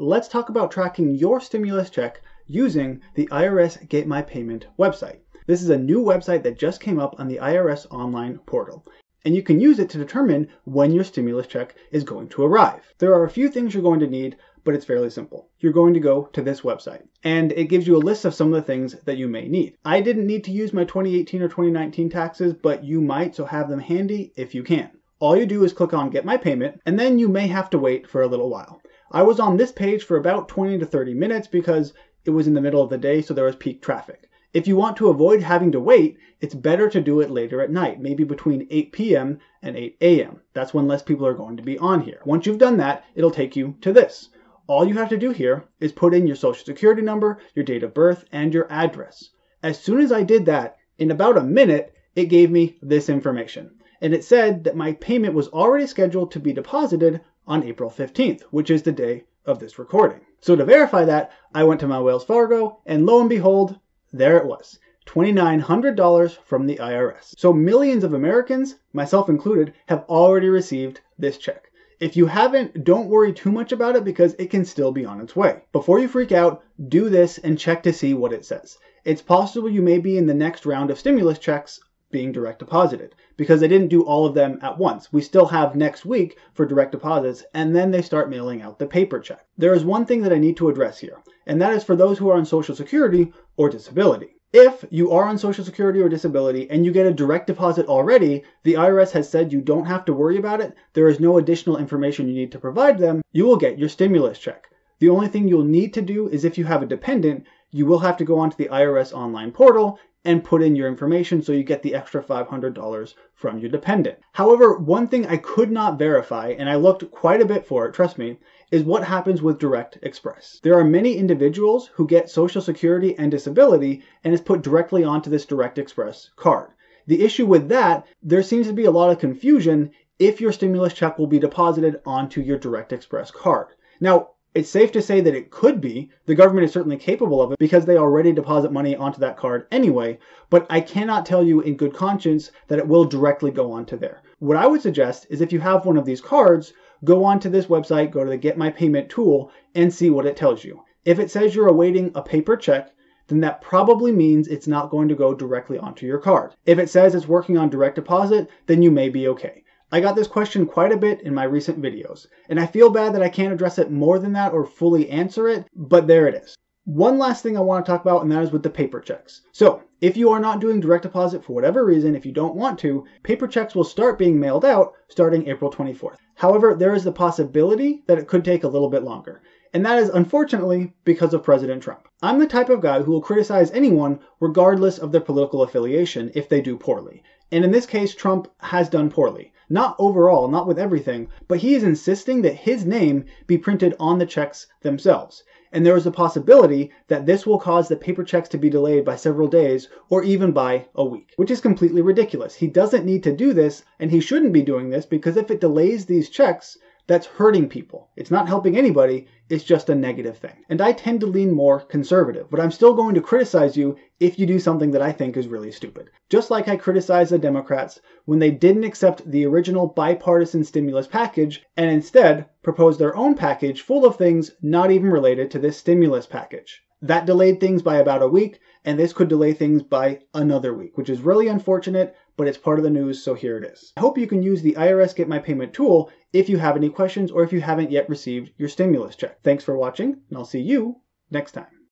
let's talk about tracking your stimulus check using the IRS Get My Payment website. This is a new website that just came up on the IRS online portal, and you can use it to determine when your stimulus check is going to arrive. There are a few things you're going to need, but it's fairly simple. You're going to go to this website, and it gives you a list of some of the things that you may need. I didn't need to use my 2018 or 2019 taxes, but you might, so have them handy if you can. All you do is click on Get My Payment, and then you may have to wait for a little while. I was on this page for about 20 to 30 minutes because it was in the middle of the day, so there was peak traffic. If you want to avoid having to wait, it's better to do it later at night, maybe between 8 p.m. and 8 a.m. That's when less people are going to be on here. Once you've done that, it'll take you to this. All you have to do here is put in your social security number, your date of birth, and your address. As soon as I did that, in about a minute, it gave me this information. And it said that my payment was already scheduled to be deposited on April 15th, which is the day of this recording. So to verify that, I went to my Wells Fargo, and lo and behold, there it was, $2,900 from the IRS. So millions of Americans, myself included, have already received this check. If you haven't, don't worry too much about it because it can still be on its way. Before you freak out, do this and check to see what it says. It's possible you may be in the next round of stimulus checks being direct deposited because they didn't do all of them at once. We still have next week for direct deposits, and then they start mailing out the paper check. There is one thing that I need to address here, and that is for those who are on Social Security or disability. If you are on Social Security or disability and you get a direct deposit already, the IRS has said you don't have to worry about it. There is no additional information you need to provide them. You will get your stimulus check. The only thing you'll need to do is if you have a dependent, you will have to go onto the IRS online portal and put in your information so you get the extra $500 from your dependent. However, one thing I could not verify, and I looked quite a bit for it, trust me, is what happens with Direct Express. There are many individuals who get Social Security and disability and it's put directly onto this Direct Express card. The issue with that, there seems to be a lot of confusion if your stimulus check will be deposited onto your Direct Express card. Now, it's safe to say that it could be. The government is certainly capable of it because they already deposit money onto that card anyway, but I cannot tell you in good conscience that it will directly go onto there. What I would suggest is if you have one of these cards, go onto this website, go to the Get My Payment tool, and see what it tells you. If it says you're awaiting a paper check, then that probably means it's not going to go directly onto your card. If it says it's working on direct deposit, then you may be okay. I got this question quite a bit in my recent videos, and I feel bad that I can't address it more than that or fully answer it, but there it is. One last thing I want to talk about, and that is with the paper checks. So, if you are not doing direct deposit for whatever reason, if you don't want to, paper checks will start being mailed out starting April 24th. However, there is the possibility that it could take a little bit longer. And that is unfortunately because of President Trump. I'm the type of guy who will criticize anyone regardless of their political affiliation if they do poorly. And in this case, Trump has done poorly. Not overall, not with everything, but he is insisting that his name be printed on the checks themselves. And there is a possibility that this will cause the paper checks to be delayed by several days or even by a week, which is completely ridiculous. He doesn't need to do this, and he shouldn't be doing this because if it delays these checks, that's hurting people. It's not helping anybody, it's just a negative thing. And I tend to lean more conservative, but I'm still going to criticize you if you do something that I think is really stupid. Just like I criticized the Democrats when they didn't accept the original bipartisan stimulus package and instead proposed their own package full of things not even related to this stimulus package. That delayed things by about a week, and this could delay things by another week, which is really unfortunate, but it's part of the news, so here it is. I hope you can use the IRS Get My Payment tool if you have any questions or if you haven't yet received your stimulus check. Thanks for watching, and I'll see you next time.